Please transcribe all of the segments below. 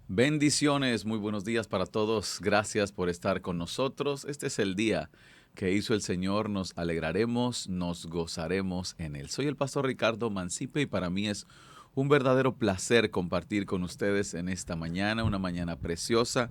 Bendiciones, muy buenos días para todos. Gracias por estar con nosotros. Este es el día que hizo el Señor. Nos alegraremos, nos gozaremos en él. Soy el pastor Ricardo Mancipe y para mí es un verdadero placer compartir con ustedes en esta mañana, una mañana preciosa,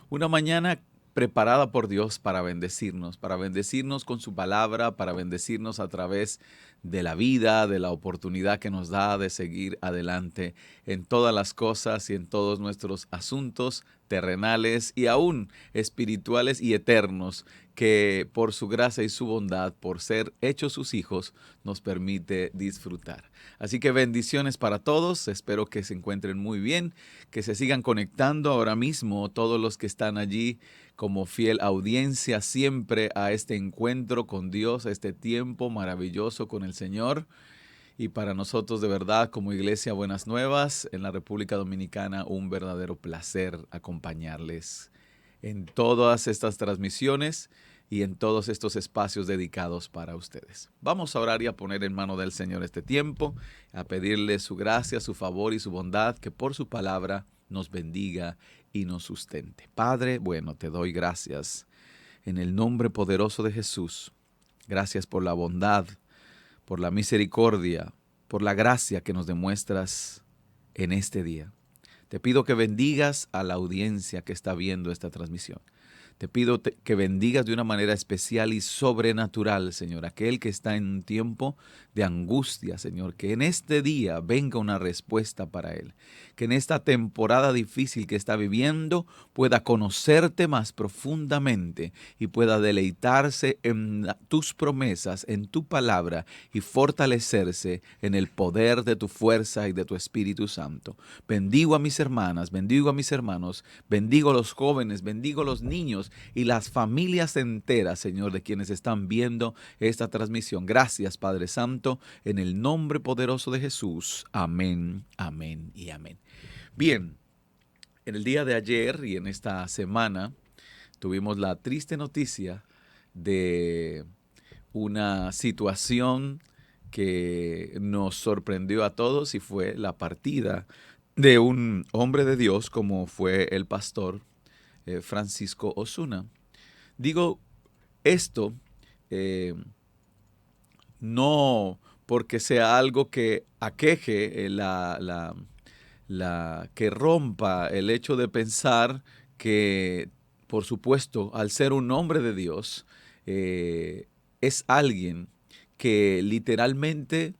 una mañana preparada por Dios para bendecirnos con su palabra, para bendecirnos a través de la vida, de la oportunidad que nos da de seguir adelante en todas las cosas y en todos nuestros asuntos terrenales y aún espirituales y eternos que por su gracia y su bondad, por ser hechos sus hijos, nos permite disfrutar. Así que bendiciones para todos, espero que se encuentren muy bien, que se sigan conectando ahora mismo todos los que están allí como fiel audiencia siempre a este encuentro con Dios, a este tiempo maravilloso con el Señor. Y para nosotros de verdad como Iglesia Buenas Nuevas en la República Dominicana un verdadero placer acompañarles en todas estas transmisiones y en todos estos espacios dedicados para ustedes. Vamos a orar y a poner en mano del Señor este tiempo, a pedirle su gracia, su favor y su bondad, que por su palabra nos bendiga y nos sustente. Padre, bueno, te doy gracias en el nombre poderoso de Jesús. Gracias por la bondad, por la misericordia, por la gracia que nos demuestras en este día. Te pido que bendigas a la audiencia que está viendo esta transmisión. Te pido que bendigas de una manera especial y sobrenatural, Señor, aquel que está en un tiempo de angustia, Señor, que en este día venga una respuesta para él, que en esta temporada difícil que está viviendo pueda conocerte más profundamente y pueda deleitarse en tus promesas, en tu palabra y fortalecerse en el poder de tu fuerza y de tu Espíritu Santo. Bendigo a mis hermanas, bendigo a mis hermanos, bendigo a los jóvenes, bendigo a los niños y las familias enteras, Señor, de quienes están viendo esta transmisión. Gracias, Padre Santo, en el nombre poderoso de Jesús. Amén, amén y amén. Bien, en el día de ayer y en esta semana tuvimos la triste noticia de una situación que nos sorprendió a todos y fue la partida de un hombre de Dios como fue el pastor Francisco Osuna. Digo esto eh, no porque sea algo que aqueje que rompa el hecho de pensar que, por supuesto, al ser un hombre de Dios, es alguien que literalmente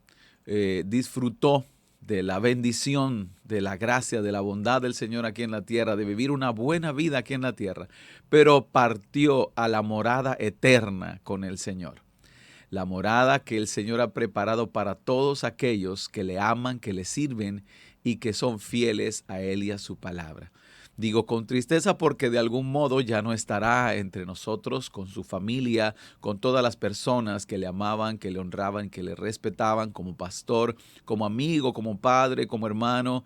disfrutó de la bendición, de la gracia, de la bondad del Señor aquí en la tierra, de vivir una buena vida aquí en la tierra, pero partió a la morada eterna con el Señor. La morada que el Señor ha preparado para todos aquellos que le aman, que le sirven y que son fieles a Él y a su palabra. Digo con tristeza porque de algún modo ya no estará entre nosotros, con su familia, con todas las personas que le amaban, que le honraban, que le respetaban como pastor, como amigo, como padre, como hermano,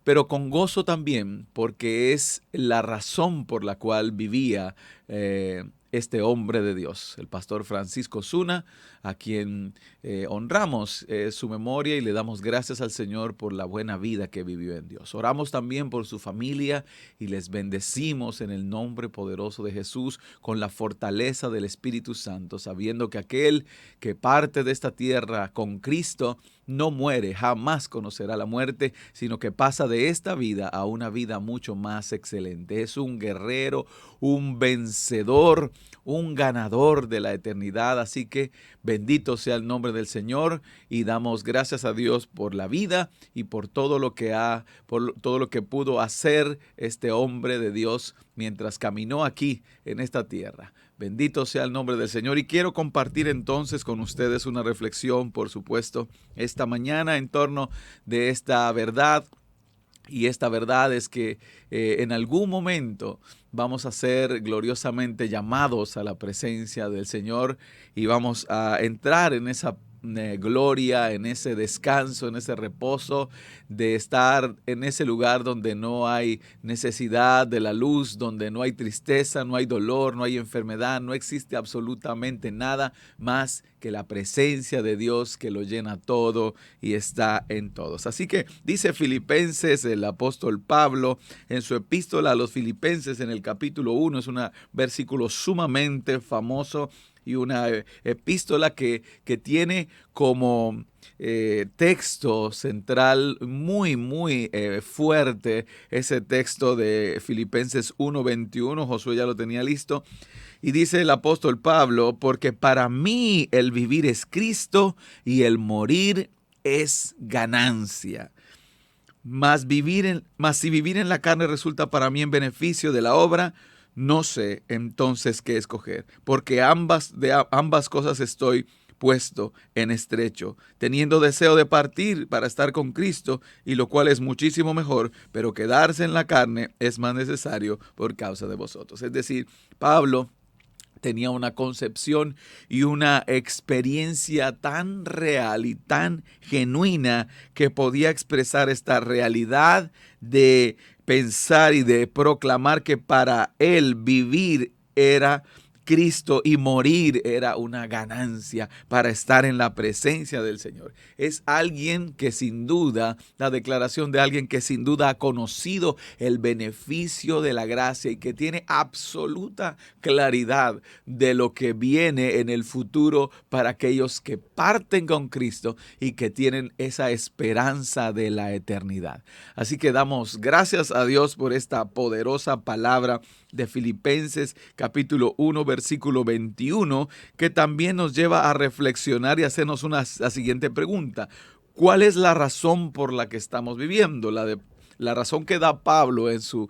pero con gozo también, porque es la razón por la cual vivía este hombre de Dios, el pastor Francisco Osuna, a quien honramos su memoria y le damos gracias al Señor por la buena vida que vivió en Dios. Oramos también por su familia y les bendecimos en el nombre poderoso de Jesús con la fortaleza del Espíritu Santo, sabiendo que aquel que parte de esta tierra con Cristo no muere, jamás conocerá la muerte, sino que pasa de esta vida a una vida mucho más excelente. Es un guerrero, un vencedor, un ganador de la eternidad. Así que bendito sea el nombre del Señor y damos gracias a Dios por la vida y por todo lo que por todo lo que pudo hacer este hombre de Dios mientras caminó aquí en esta tierra. Bendito sea el nombre del Señor y quiero compartir entonces con ustedes una reflexión, por supuesto, esta mañana en torno de esta verdad. Y esta verdad es que en algún momento vamos a ser gloriosamente llamados a la presencia del Señor y vamos a entrar en esa gloria, en ese descanso, en ese reposo, de estar en ese lugar donde no hay necesidad de la luz, donde no hay tristeza, no hay dolor, no hay enfermedad, no existe absolutamente nada más que la presencia de Dios que lo llena todo y está en todos. Así que dice Filipenses, el apóstol Pablo, en su epístola a los Filipenses en el capítulo 1, es un versículo sumamente famoso y una epístola que tiene como texto central muy fuerte ese texto de Filipenses 1:21. Josué ya lo tenía listo. Y dice el apóstol Pablo, porque para mí el vivir es Cristo y el morir es ganancia. Mas si vivir en la carne resulta para mí en beneficio de la obra, no sé entonces qué escoger, porque de ambas cosas estoy puesto en estrecho, teniendo deseo de partir para estar con Cristo, y lo cual es muchísimo mejor, pero quedarse en la carne es más necesario por causa de vosotros. Es decir, Pablo tenía una concepción y una experiencia tan real y tan genuina que podía expresar esta realidad de pensar y de proclamar que para él vivir era Cristo y morir era una ganancia para estar en la presencia del Señor. Es alguien que sin duda, la declaración de alguien que sin duda ha conocido el beneficio de la gracia y que tiene absoluta claridad de lo que viene en el futuro para aquellos que parten con Cristo y que tienen esa esperanza de la eternidad. Así que damos gracias a Dios por esta poderosa palabra de Filipenses capítulo 1 versículo 21, que también nos lleva a reflexionar y hacernos la siguiente pregunta: ¿cuál es la razón por la que estamos viviendo? La razón que da Pablo en su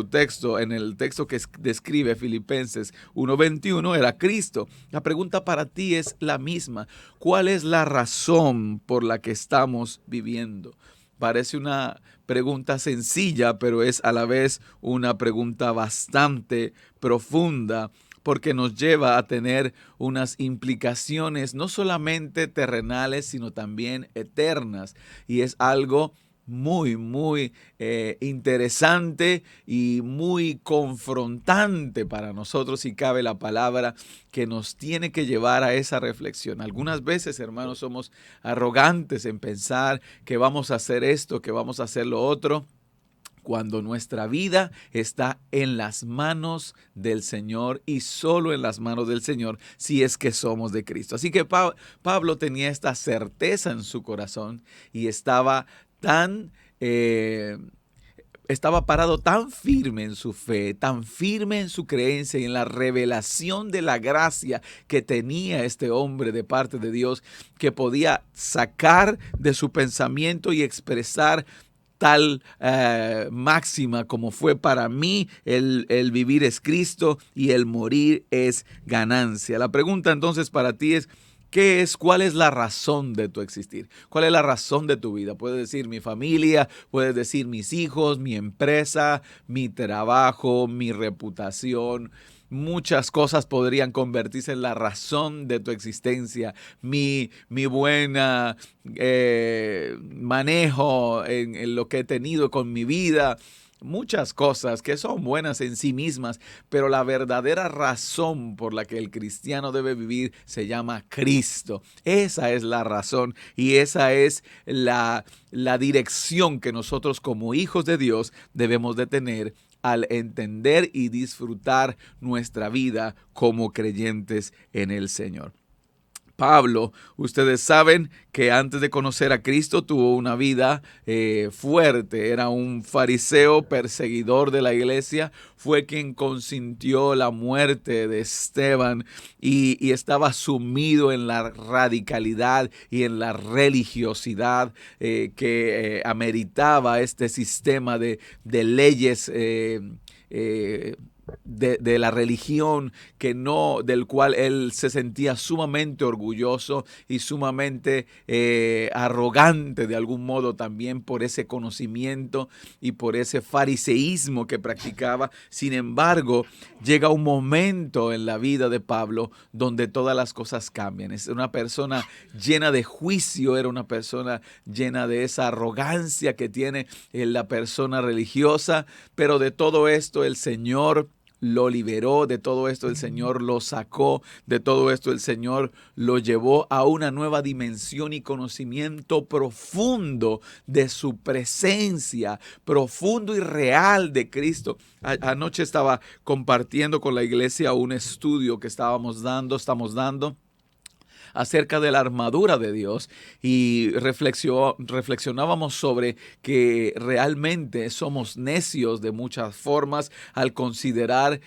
texto, en el texto que describe Filipenses 1:21, era Cristo. La pregunta para ti es la misma: ¿cuál es la razón por la que estamos viviendo? Parece una pregunta sencilla, pero es a la vez una pregunta bastante profunda, porque nos lleva a tener unas implicaciones no solamente terrenales, sino también eternas. Y es algo muy interesante y muy confrontante para nosotros, si cabe la palabra, que nos tiene que llevar a esa reflexión. Algunas veces, hermanos, somos arrogantes en pensar que vamos a hacer esto, que vamos a hacer lo otro, cuando nuestra vida está en las manos del Señor y solo en las manos del Señor, si es que somos de Cristo. Así que Pablo tenía esta certeza en su corazón y estaba parado tan firme en su fe, tan firme en su creencia y en la revelación de la gracia que tenía este hombre de parte de Dios, que podía sacar de su pensamiento y expresar tal máxima como fue: para mí el vivir es Cristo y el morir es ganancia. La pregunta entonces para ti es: ¿cuál es la razón de tu existir? ¿Cuál es la razón de tu vida? Puedes decir mi familia, puedes decir mis hijos, mi empresa, mi trabajo, mi reputación. Muchas cosas podrían convertirse en la razón de tu existencia. Mi buena manejo en lo que he tenido con mi vida. Muchas cosas que son buenas en sí mismas, pero la verdadera razón por la que el cristiano debe vivir se llama Cristo. Esa es la razón y esa es la dirección que nosotros como hijos de Dios debemos de tener al entender y disfrutar nuestra vida como creyentes en el Señor. Pablo, ustedes saben que antes de conocer a Cristo tuvo una vida fuerte. Era un fariseo perseguidor de la iglesia. Fue quien consintió la muerte de Esteban y estaba sumido en la radicalidad y en la religiosidad que ameritaba este sistema de leyes de la religión del cual él se sentía sumamente orgulloso y sumamente arrogante de algún modo también por ese conocimiento y por ese fariseísmo que practicaba. Sin embargo, llega un momento en la vida de Pablo donde todas las cosas cambian. Es una persona llena de juicio, era una persona llena de esa arrogancia que tiene la persona religiosa, pero de todo esto el Señor lo liberó, de todo esto el Señor lo sacó, de todo esto el Señor lo llevó a una nueva dimensión y conocimiento profundo de su presencia, profundo y real de Cristo. Anoche estaba compartiendo con la iglesia un estudio que estamos dando acerca de la armadura de Dios y reflexionábamos sobre que realmente somos necios de muchas formas al considerar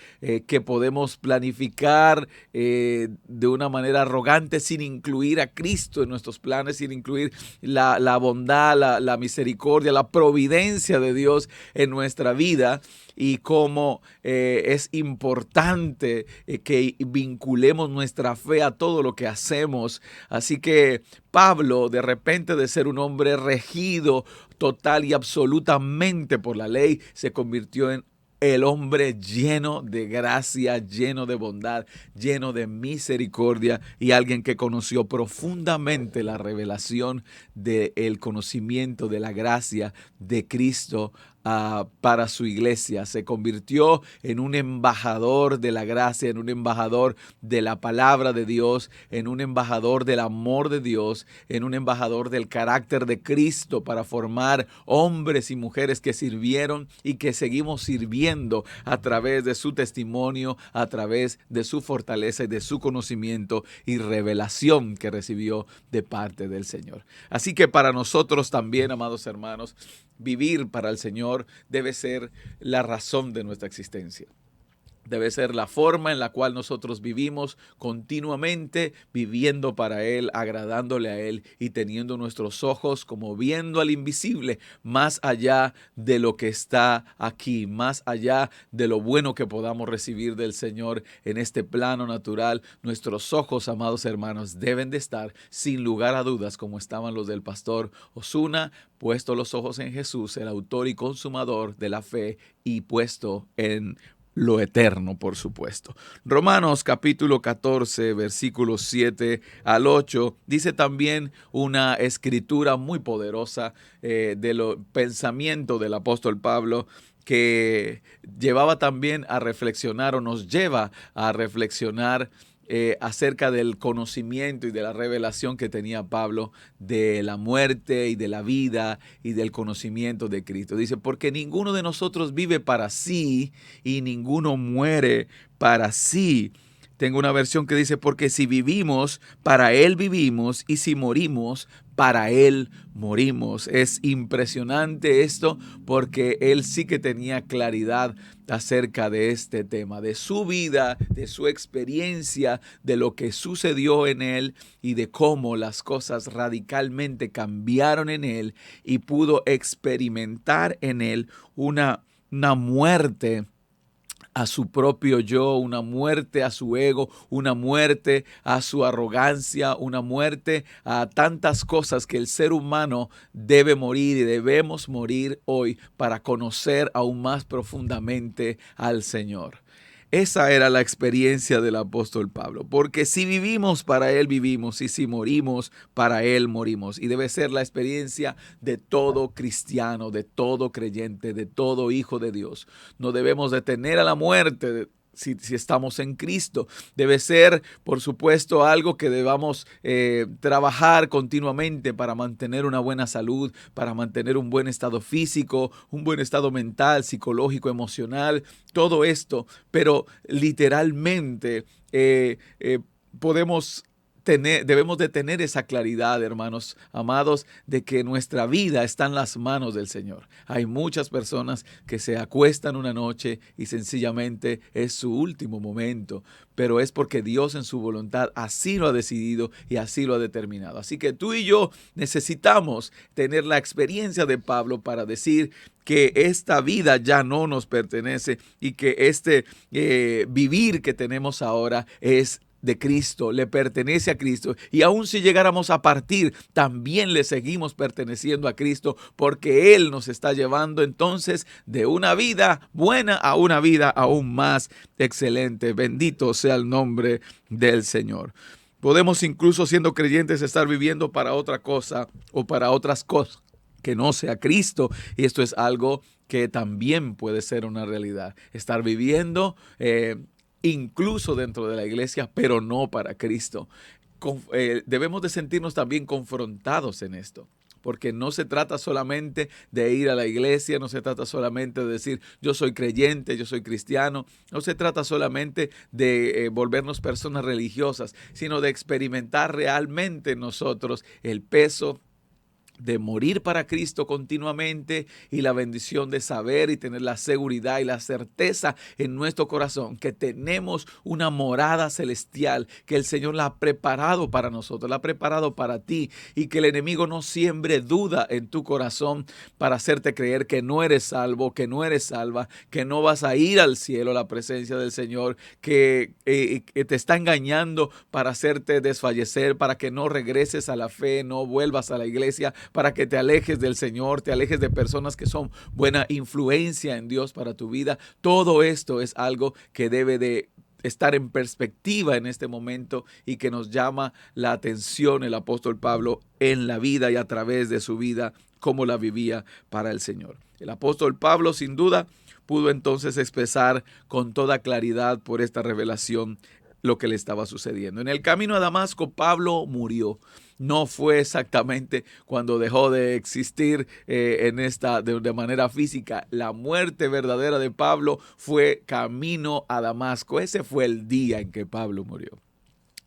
que podemos planificar de una manera arrogante sin incluir a Cristo en nuestros planes, sin incluir la bondad, la misericordia, la providencia de Dios en nuestra vida, y cómo es importante que vinculemos nuestra fe a todo lo que hacemos. Así que Pablo, de repente de ser un hombre regido total y absolutamente por la ley, se convirtió en el hombre lleno de gracia, lleno de bondad, lleno de misericordia, y alguien que conoció profundamente la revelación del conocimiento de la gracia de Cristo para su iglesia. Se convirtió en un embajador de la gracia, en un embajador de la palabra de Dios, en un embajador del amor de Dios, en un embajador del carácter de Cristo, para formar hombres y mujeres que sirvieron y que seguimos sirviendo a través de su testimonio, a través de su fortaleza y de su conocimiento y revelación que recibió de parte del Señor. Así que para nosotros también, amados hermanos, vivir para el Señor debe ser la razón de nuestra existencia. Debe ser la forma en la cual nosotros vivimos continuamente, viviendo para Él, agradándole a Él y teniendo nuestros ojos como viendo al invisible, más allá de lo que está aquí, más allá de lo bueno que podamos recibir del Señor en este plano natural. Nuestros ojos, amados hermanos, deben de estar sin lugar a dudas, como estaban los del pastor Osuna, puesto los ojos en Jesús, el autor y consumador de la fe, y puesto en lo eterno, por supuesto. Romanos capítulo 14, versículos 7 al 8, dice también una escritura muy poderosa del pensamiento del apóstol Pablo, que llevaba también a reflexionar, o nos lleva a reflexionar acerca del conocimiento y de la revelación que tenía Pablo de la muerte y de la vida y del conocimiento de Cristo. Dice, porque ninguno de nosotros vive para sí y ninguno muere para sí. Tengo una versión que dice, porque si vivimos, para Él vivimos, y si morimos, para Él morimos. Es impresionante esto, porque él sí que tenía claridad acerca de este tema, de su vida, de su experiencia, de lo que sucedió en él y de cómo las cosas radicalmente cambiaron en él, y pudo experimentar en él una muerte a su propio yo, una muerte a su ego, una muerte a su arrogancia, una muerte a tantas cosas que el ser humano debe morir y debemos morir hoy para conocer aún más profundamente al Señor. Esa era la experiencia del apóstol Pablo, porque si vivimos, para Él vivimos, y si morimos, para Él morimos. Y debe ser la experiencia de todo cristiano, de todo creyente, de todo hijo de Dios. No debemos detener a la muerte si estamos en Cristo. Debe ser, por supuesto, algo que debamos trabajar continuamente para mantener una buena salud, para mantener un buen estado físico, un buen estado mental, psicológico, emocional, todo esto. Pero literalmente podemos debemos de tener esa claridad, hermanos amados, de que nuestra vida está en las manos del Señor. Hay muchas personas que se acuestan una noche y sencillamente es su último momento, pero es porque Dios en su voluntad así lo ha decidido y así lo ha determinado. Así que tú y yo necesitamos tener la experiencia de Pablo para decir que esta vida ya no nos pertenece y que este vivir que tenemos ahora es de Cristo, le pertenece a Cristo, y aun si llegáramos a partir, también le seguimos perteneciendo a Cristo, porque Él nos está llevando entonces de una vida buena a una vida aún más excelente. Bendito sea el nombre del Señor. Podemos incluso, siendo creyentes, estar viviendo para otra cosa o para otras cosas que no sea Cristo, y esto es algo que también puede ser una realidad. Estar viviendo incluso dentro de la iglesia, pero no para Cristo. Debemos de sentirnos también confrontados en esto, porque no se trata solamente de ir a la iglesia, no se trata solamente de decir yo soy creyente, yo soy cristiano, no se trata solamente de volvernos personas religiosas, sino de experimentar realmente nosotros el peso de morir para Cristo continuamente y la bendición de saber y tener la seguridad y la certeza en nuestro corazón que tenemos una morada celestial, que el Señor la ha preparado para nosotros, la ha preparado para ti, y que el enemigo no siembre duda en tu corazón para hacerte creer que no eres salvo, que no eres salva, que no vas a ir al cielo a la presencia del Señor, que te está engañando para hacerte desfallecer, para que no regreses a la fe, no vuelvas a la iglesia, para que te alejes del Señor, te alejes de personas que son buena influencia en Dios para tu vida. Todo esto es algo que debe de estar en perspectiva en este momento y que nos llama la atención el apóstol Pablo en la vida y a través de su vida, cómo la vivía para el Señor. El apóstol Pablo, sin duda, pudo entonces expresar con toda claridad por esta revelación lo que le estaba sucediendo. En el camino a Damasco, Pablo murió. No fue exactamente cuando dejó de existir de manera física. La muerte verdadera de Pablo fue camino a Damasco. Ese fue el día en que Pablo murió.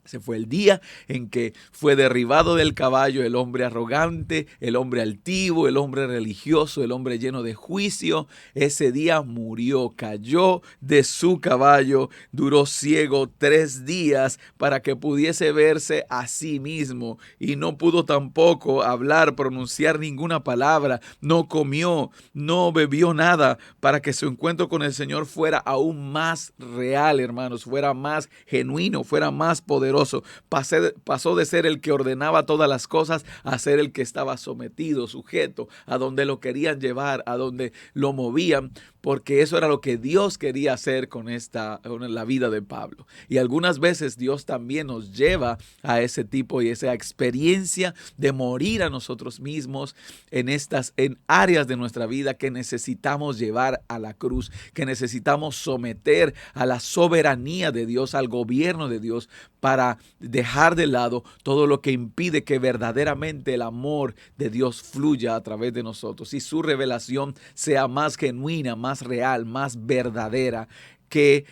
Ese fue el día en que fue derribado del caballo el hombre arrogante, el hombre altivo, el hombre religioso, el hombre lleno de juicio. Ese día murió, cayó de su caballo, duró ciego 3 días para que pudiese verse a sí mismo, y no pudo tampoco hablar, pronunciar ninguna palabra, no comió, no bebió nada, para que su encuentro con el Señor fuera aún más real, hermanos, fuera más genuino, fuera más poderoso. Pasó de ser el que ordenaba todas las cosas a ser el que estaba sometido, sujeto, a donde lo querían llevar, a donde lo movían, porque eso era lo que Dios quería hacer con la vida de Pablo. Y algunas veces Dios también nos lleva a ese tipo y esa experiencia de morir a nosotros mismos en áreas de nuestra vida que necesitamos llevar a la cruz, que necesitamos someter a la soberanía de Dios, al gobierno de Dios, para dejar de lado todo lo que impide que verdaderamente el amor de Dios fluya a través de nosotros y su revelación sea más genuina, más real, más verdadera que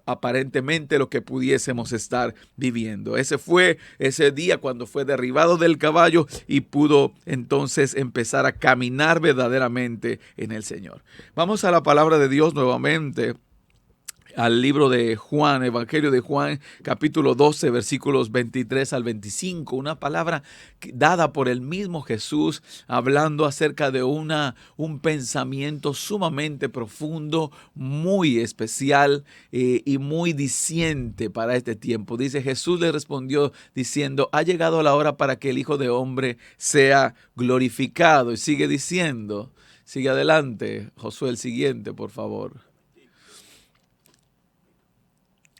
aparentemente lo que pudiésemos estar viviendo. Ese fue ese día cuando fue derribado del caballo y pudo entonces empezar a caminar verdaderamente en el Señor. Vamos a la palabra de Dios nuevamente, al libro de Juan, Evangelio de Juan, capítulo 12, versículos 23 al 25, una palabra dada por el mismo Jesús, hablando acerca de un pensamiento sumamente profundo, muy especial y muy diciente para este tiempo. Dice: Jesús le respondió diciendo: ha llegado la hora para que el Hijo de Hombre sea glorificado. Y sigue diciendo, sigue adelante, Josué, el siguiente, por favor.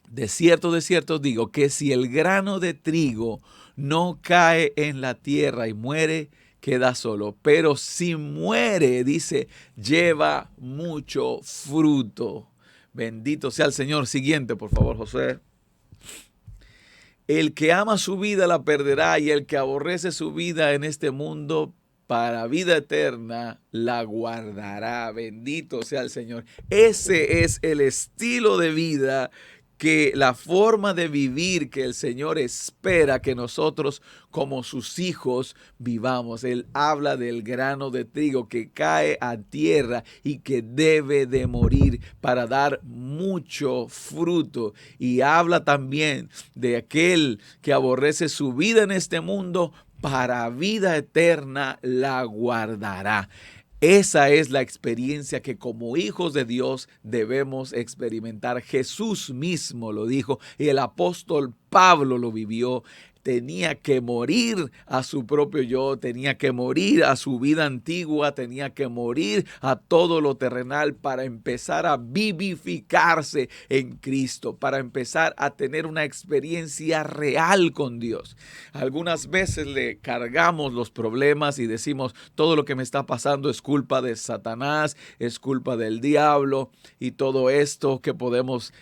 De cierto os digo que si el grano de trigo no cae en la tierra y muere, queda solo. Pero si muere, dice, lleva mucho fruto. Bendito sea el Señor. Siguiente, por favor, José. El que ama su vida la perderá, y el que aborrece su vida en este mundo para vida eterna la guardará. Bendito sea el Señor. Ese es el estilo de vida que la forma de vivir que el Señor espera que nosotros como sus hijos vivamos. Él habla del grano de trigo que cae a tierra y que debe de morir para dar mucho fruto. Y habla también de aquel que aborrece su vida en este mundo, para vida eterna la guardará. Esa es la experiencia que como hijos de Dios debemos experimentar. Jesús mismo lo dijo y el apóstol Pablo lo vivió. Tenía que morir a su propio yo, tenía que morir a su vida antigua, tenía que morir a todo lo terrenal para empezar a vivificarse en Cristo, para empezar a tener una experiencia real con Dios. Algunas veces le cargamos los problemas y decimos, todo lo que me está pasando es culpa de Satanás, es culpa del diablo y todo esto que podemos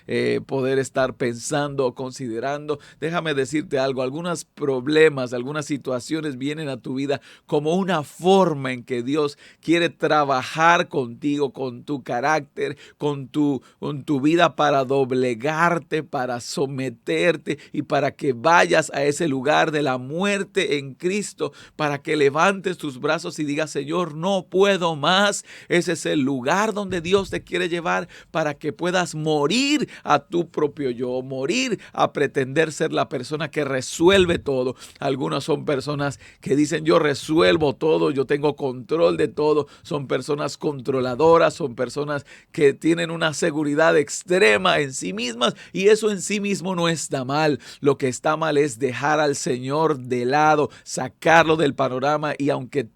poder estar pensando o considerando. Déjame decirte algo, algunos problemas, algunas situaciones vienen a tu vida como una forma en que Dios quiere trabajar contigo, con tu carácter, con tu vida, para doblegarte, para someterte y para que vayas a ese lugar de la muerte en Cristo, para que levantes tus brazos y digas, Señor, no puedo más. Ese es el lugar donde Dios te quiere llevar para que puedas morir a tu propio yo, morir a pretender ser la persona que resuelve todo. Algunas son personas que dicen, yo resuelvo todo, yo tengo control de todo. Son personas controladoras, son personas que tienen una seguridad extrema en sí mismas, y eso en sí mismo no está mal. Lo que está mal es dejar al Señor de lado, sacarlo del panorama, y aunque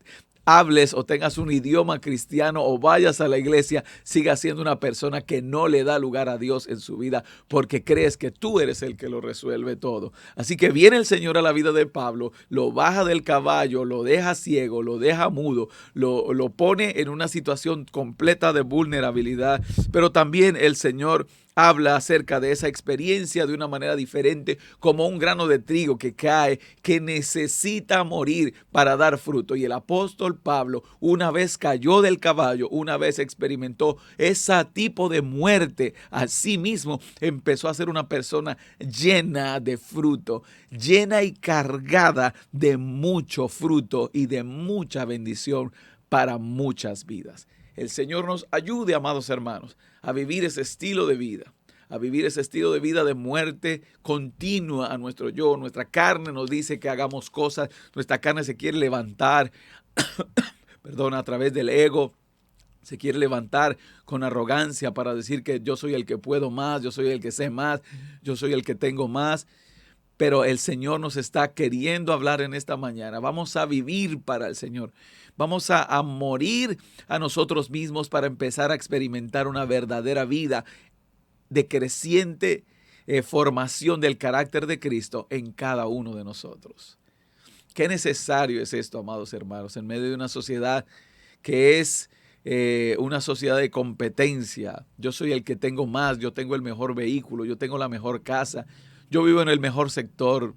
hables o tengas un idioma cristiano o vayas a la iglesia, sigas siendo una persona que no le da lugar a Dios en su vida, porque crees que tú eres el que lo resuelve todo. Así que viene el Señor a la vida de Pablo, lo baja del caballo, lo deja ciego, lo deja mudo, lo pone en una situación completa de vulnerabilidad, pero también el Señor habla acerca de esa experiencia de una manera diferente, como un grano de trigo que cae, que necesita morir para dar fruto. Y el apóstol Pablo, una vez cayó del caballo, una vez experimentó ese tipo de muerte a sí mismo, empezó a ser una persona llena de fruto, llena y cargada de mucho fruto y de mucha bendición para muchas vidas. El Señor nos ayude, amados hermanos, a vivir ese estilo de vida, a vivir ese estilo de vida de muerte continua a nuestro yo. Nuestra carne nos dice que hagamos cosas, nuestra carne se quiere levantar, perdón, a través del ego. Se quiere levantar con arrogancia para decir que yo soy el que puedo más, yo soy el que sé más, yo soy el que tengo más. Pero el Señor nos está queriendo hablar en esta mañana. Vamos a vivir para el Señor. Vamos a morir a nosotros mismos para empezar a experimentar una verdadera vida de creciente formación del carácter de Cristo en cada uno de nosotros. Qué necesario es esto, amados hermanos, en medio de una sociedad que es una sociedad de competencia. Yo soy el que tengo más, yo tengo el mejor vehículo, yo tengo la mejor casa, yo vivo en el mejor sector,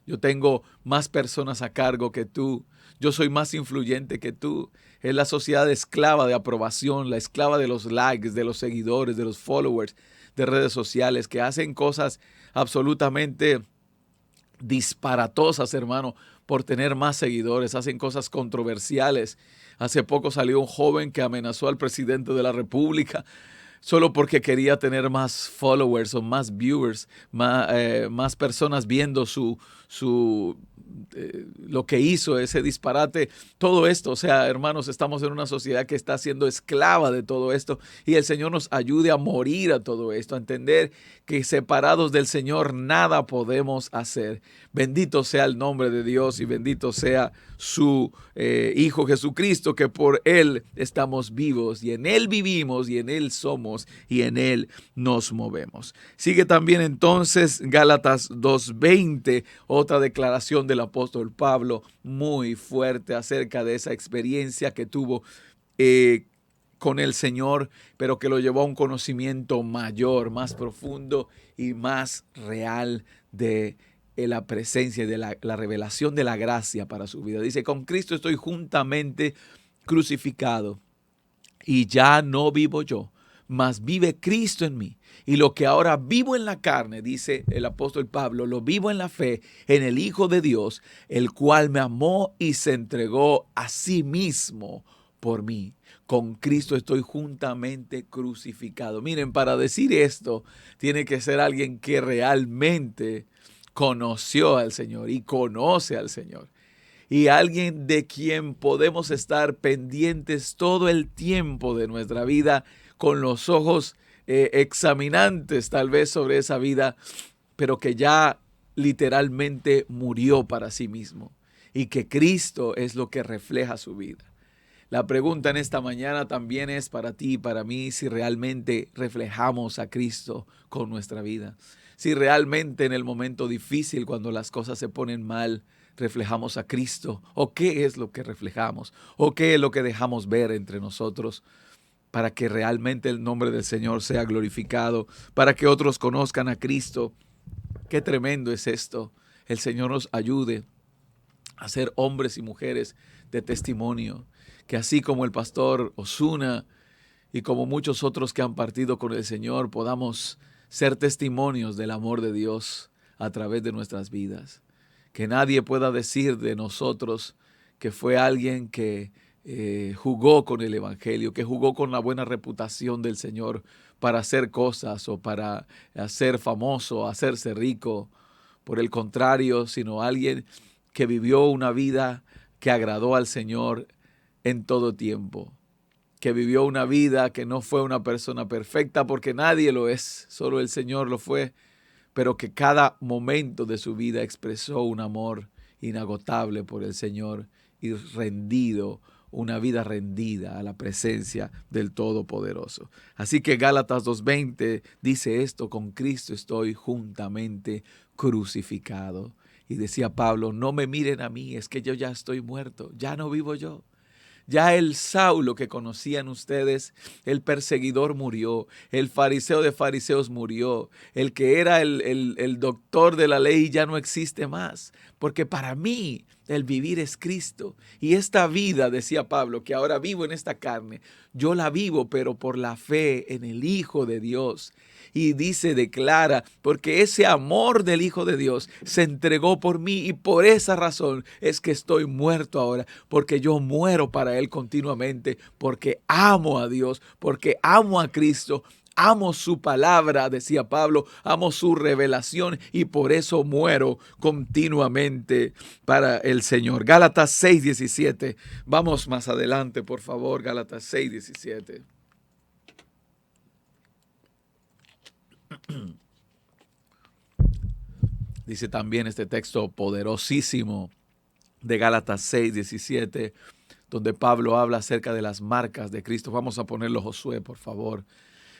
yo tengo más personas a cargo que tú, yo soy más influyente que tú. Es la sociedad esclava de aprobación, la esclava de los likes, de los seguidores, de los followers de redes sociales, que hacen cosas absolutamente disparatosas, hermano, por tener más seguidores, hacen cosas controversiales. Hace poco salió un joven que amenazó al presidente de la República solo porque quería tener más followers o más viewers, más personas viendo lo que hizo, ese disparate, todo esto. O sea, hermanos, estamos en una sociedad que está siendo esclava de todo esto, y el Señor nos ayude a morir a todo esto, a entender que separados del Señor nada podemos hacer. Bendito sea el nombre de Dios y bendito sea su Hijo Jesucristo, que por Él estamos vivos y en Él vivimos y en Él somos y en Él nos movemos. Sigue también entonces Gálatas 2:20, otra declaración del apóstol Pablo muy fuerte acerca de esa experiencia que tuvo con el Señor, pero que lo llevó a un conocimiento mayor, más profundo y más real de la presencia y de la revelación de la gracia para su vida. Dice, con Cristo estoy juntamente crucificado, y ya no vivo yo, mas vive Cristo en mí. Y lo que ahora vivo en la carne, dice el apóstol Pablo, lo vivo en la fe en el Hijo de Dios, el cual me amó y se entregó a sí mismo por mí. Con Cristo estoy juntamente crucificado. Miren, para decir esto, tiene que ser alguien que realmente conoció al Señor y conoce al Señor. Y alguien de quien podemos estar pendientes todo el tiempo de nuestra vida con los ojos examinantes tal vez sobre esa vida, pero que ya literalmente murió para sí mismo y que Cristo es lo que refleja su vida. La pregunta en esta mañana también es para ti y para mí si realmente reflejamos a Cristo con nuestra vida. Si realmente en el momento difícil, cuando las cosas se ponen mal, reflejamos a Cristo, o qué es lo que reflejamos, o qué es lo que dejamos ver entre nosotros para que realmente el nombre del Señor sea glorificado, para que otros conozcan a Cristo. Qué tremendo es esto. El Señor nos ayude a ser hombres y mujeres de testimonio, que así como el pastor Osuna y como muchos otros que han partido con el Señor, podamos ser testimonios del amor de Dios a través de nuestras vidas. Que nadie pueda decir de nosotros que fue alguien que jugó con el Evangelio, que jugó con la buena reputación del Señor para hacer cosas o para ser famoso, hacerse rico. Por el contrario, sino alguien que vivió una vida que agradó al Señor en todo tiempo, que vivió una vida que no fue una persona perfecta porque nadie lo es, solo el Señor lo fue, pero que cada momento de su vida expresó un amor inagotable por el Señor y rendido, una vida rendida a la presencia del Todopoderoso. Así que Gálatas 2:20 dice esto: con Cristo estoy juntamente crucificado. Y decía Pablo, no me miren a mí, es que yo ya estoy muerto, ya no vivo yo. Ya el Saulo que conocían ustedes, el perseguidor murió, el fariseo de fariseos murió, el que era el doctor de la ley ya no existe más, porque para mí el vivir es Cristo. Y esta vida, decía Pablo, que ahora vivo en esta carne, yo la vivo pero por la fe en el Hijo de Dios. Y dice, declara, porque ese amor del Hijo de Dios se entregó por mí y por esa razón es que estoy muerto ahora, porque yo muero para Él continuamente, porque amo a Dios, porque amo a Cristo, amo su palabra, decía Pablo, amo su revelación y por eso muero continuamente para el Señor. Gálatas 6:17. Vamos más adelante, por favor, Gálatas 6:17. Dice también este texto poderosísimo de Gálatas 6:17, donde Pablo habla acerca de las marcas de Cristo. Vamos a ponerlo, Josué, por favor.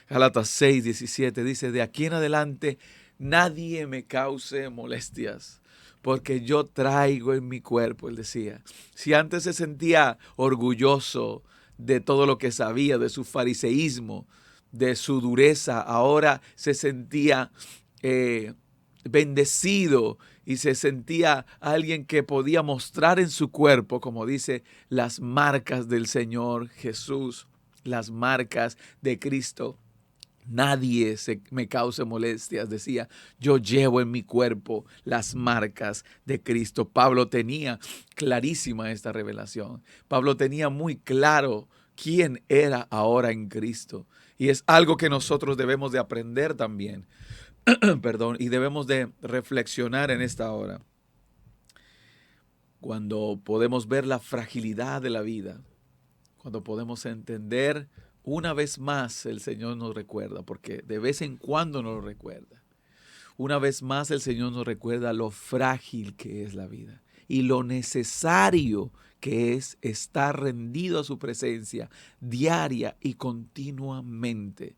Gálatas 6:17 dice, de aquí en adelante nadie me cause molestias, porque yo traigo en mi cuerpo, él decía. Si antes se sentía orgulloso de todo lo que sabía, de su fariseísmo, de su dureza, ahora se sentía bendecido y se sentía alguien que podía mostrar en su cuerpo, como dice, las marcas del Señor Jesús, las marcas de Cristo. Nadie me cause molestias, decía, yo llevo en mi cuerpo las marcas de Cristo. Pablo tenía clarísima esta revelación. Pablo tenía muy claro quién era ahora en Cristo. Y es algo que nosotros debemos de aprender también. Perdón, y debemos de reflexionar en esta hora. Cuando podemos ver la fragilidad de la vida, cuando podemos entender una vez más el Señor nos recuerda, porque de vez en cuando nos lo recuerda. Una vez más el Señor nos recuerda lo frágil que es la vida y lo necesario que es estar rendido a su presencia diaria y continuamente.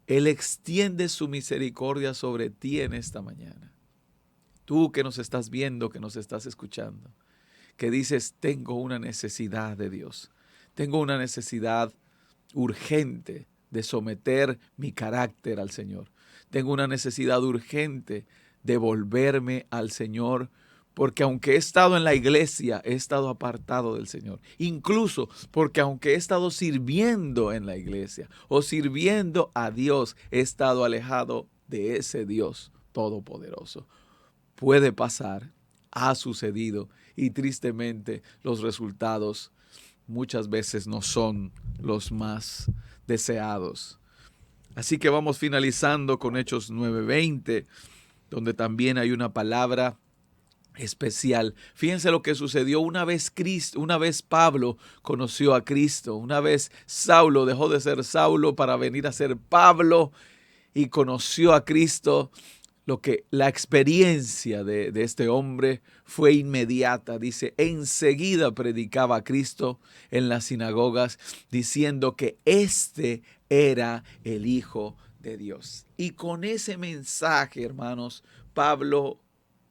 Él extiende su misericordia sobre ti en esta mañana. Tú que nos estás viendo, que nos estás escuchando, que dices, tengo una necesidad de Dios. Tengo una necesidad urgente de someter mi carácter al Señor. Tengo una necesidad urgente de volverme al Señor porque aunque he estado en la iglesia, he estado apartado del Señor. Incluso porque aunque he estado sirviendo en la iglesia o sirviendo a Dios, he estado alejado de ese Dios todopoderoso. Puede pasar, ha sucedido y tristemente los resultados muchas veces no son los más deseados. Así que vamos finalizando con Hechos 9:20, donde también hay una palabra especial. Fíjense lo que sucedió una vez Pablo conoció a Cristo, una vez Saulo dejó de ser Saulo para venir a ser Pablo y conoció a Cristo. La experiencia de este hombre fue inmediata. Dice, enseguida predicaba a Cristo en las sinagogas, diciendo que este era el Hijo de Dios. Y con ese mensaje, hermanos, Pablo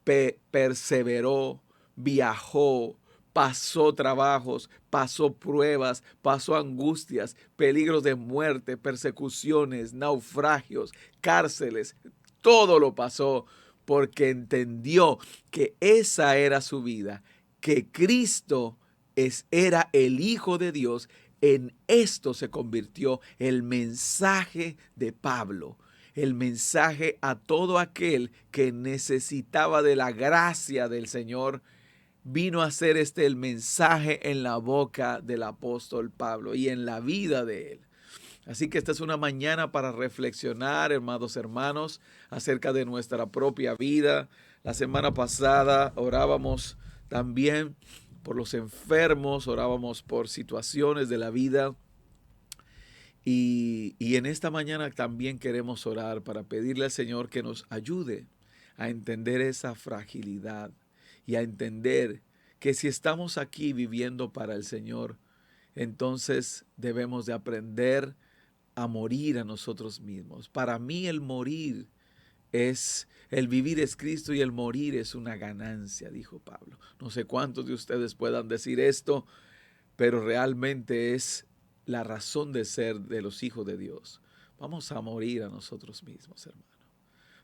perseveró, viajó, pasó trabajos, pasó pruebas, pasó angustias, peligros de muerte, persecuciones, naufragios, cárceles. Todo lo pasó porque entendió que esa era su vida, que Cristo era el Hijo de Dios. En esto se convirtió el mensaje de Pablo, el mensaje a todo aquel que necesitaba de la gracia del Señor. Vino a ser el mensaje en la boca del apóstol Pablo y en la vida de él. Así que esta es una mañana para reflexionar, hermanos, acerca de nuestra propia vida. La semana pasada orábamos también por los enfermos, orábamos por situaciones de la vida. Y en esta mañana también queremos orar para pedirle al Señor que nos ayude a entender esa fragilidad y a entender que si estamos aquí viviendo para el Señor, entonces debemos de aprender a morir a nosotros mismos. Para mí el vivir es Cristo y el morir es una ganancia, dijo Pablo. No sé cuántos de ustedes puedan decir esto, pero realmente es la razón de ser de los hijos de Dios. Vamos a morir a nosotros mismos, hermano.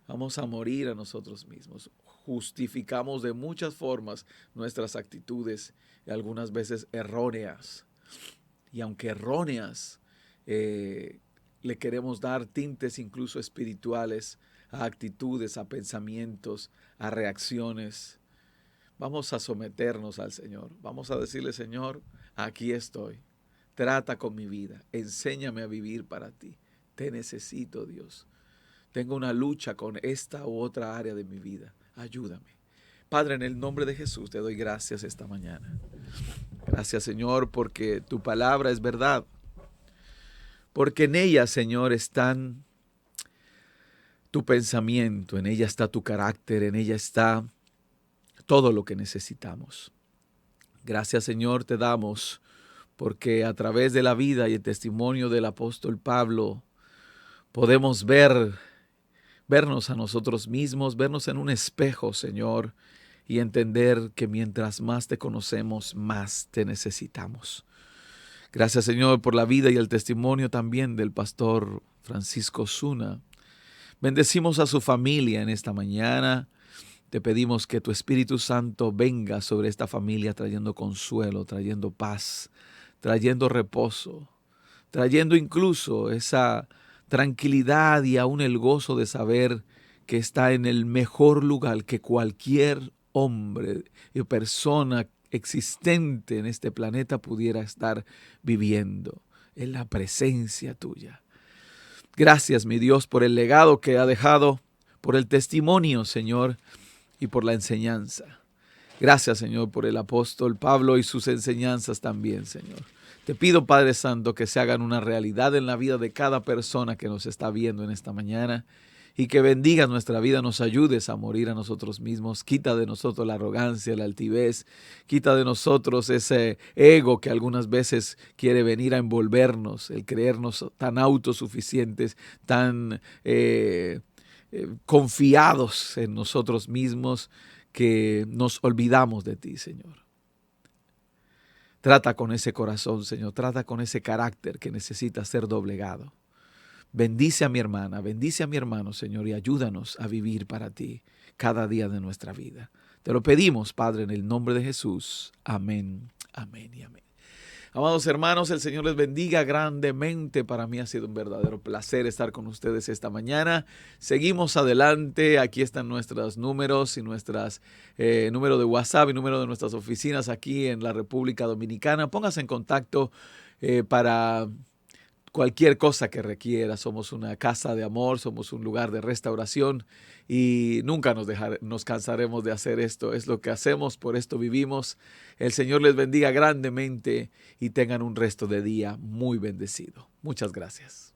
Vamos a morir a nosotros mismos. Justificamos de muchas formas nuestras actitudes, y algunas veces erróneas. Y aunque erróneas, le queremos dar tintes incluso espirituales a actitudes, a pensamientos, a reacciones. Vamos a someternos al Señor. Vamos a decirle, Señor, aquí estoy. Trata con mi vida. Enséñame a vivir para ti. Te necesito, Dios. Tengo una lucha con esta u otra área de mi vida. Ayúdame. Padre, en el nombre de Jesús te doy gracias esta mañana. Gracias, Señor, porque tu palabra es verdad. Porque en ella, Señor, están tu pensamiento, en ella está tu carácter, en ella está todo lo que necesitamos. Gracias, Señor, te damos, porque a través de la vida y el testimonio del apóstol Pablo podemos vernos a nosotros mismos, vernos en un espejo, Señor, y entender que mientras más te conocemos, más te necesitamos. Gracias, Señor, por la vida y el testimonio también del pastor Francisco Zuna. Bendecimos a su familia en esta mañana. Te pedimos que tu Espíritu Santo venga sobre esta familia trayendo consuelo, trayendo paz, trayendo reposo, trayendo incluso esa tranquilidad y aún el gozo de saber que está en el mejor lugar que cualquier hombre y persona existente en este planeta pudiera estar viviendo, en la presencia tuya. Gracias, mi Dios, por el legado que ha dejado, por el testimonio, Señor, y por la enseñanza. Gracias, Señor, por el apóstol Pablo y sus enseñanzas también, Señor. Te pido, Padre Santo, que se hagan una realidad en la vida de cada persona que nos está viendo en esta mañana y que bendigas nuestra vida, nos ayudes a morir a nosotros mismos. Quita de nosotros la arrogancia, la altivez, quita de nosotros ese ego que algunas veces quiere venir a envolvernos, el creernos tan autosuficientes, tan confiados en nosotros mismos que nos olvidamos de ti, Señor. Trata con ese corazón, Señor. Trata con ese carácter que necesita ser doblegado. Bendice a mi hermana, bendice a mi hermano, Señor, y ayúdanos a vivir para ti cada día de nuestra vida. Te lo pedimos, Padre, en el nombre de Jesús. Amén, amén y amén. Amados hermanos, el Señor les bendiga grandemente. Para mí ha sido un verdadero placer estar con ustedes esta mañana. Seguimos adelante. Aquí están nuestros números y nuestras número de WhatsApp y número de nuestras oficinas aquí en la República Dominicana. Póngase en contacto para cualquier cosa que requiera. Somos una casa de amor, somos un lugar de restauración y nunca nos cansaremos de hacer esto. Es lo que hacemos, por esto vivimos. El Señor les bendiga grandemente y tengan un resto de día muy bendecido. Muchas gracias.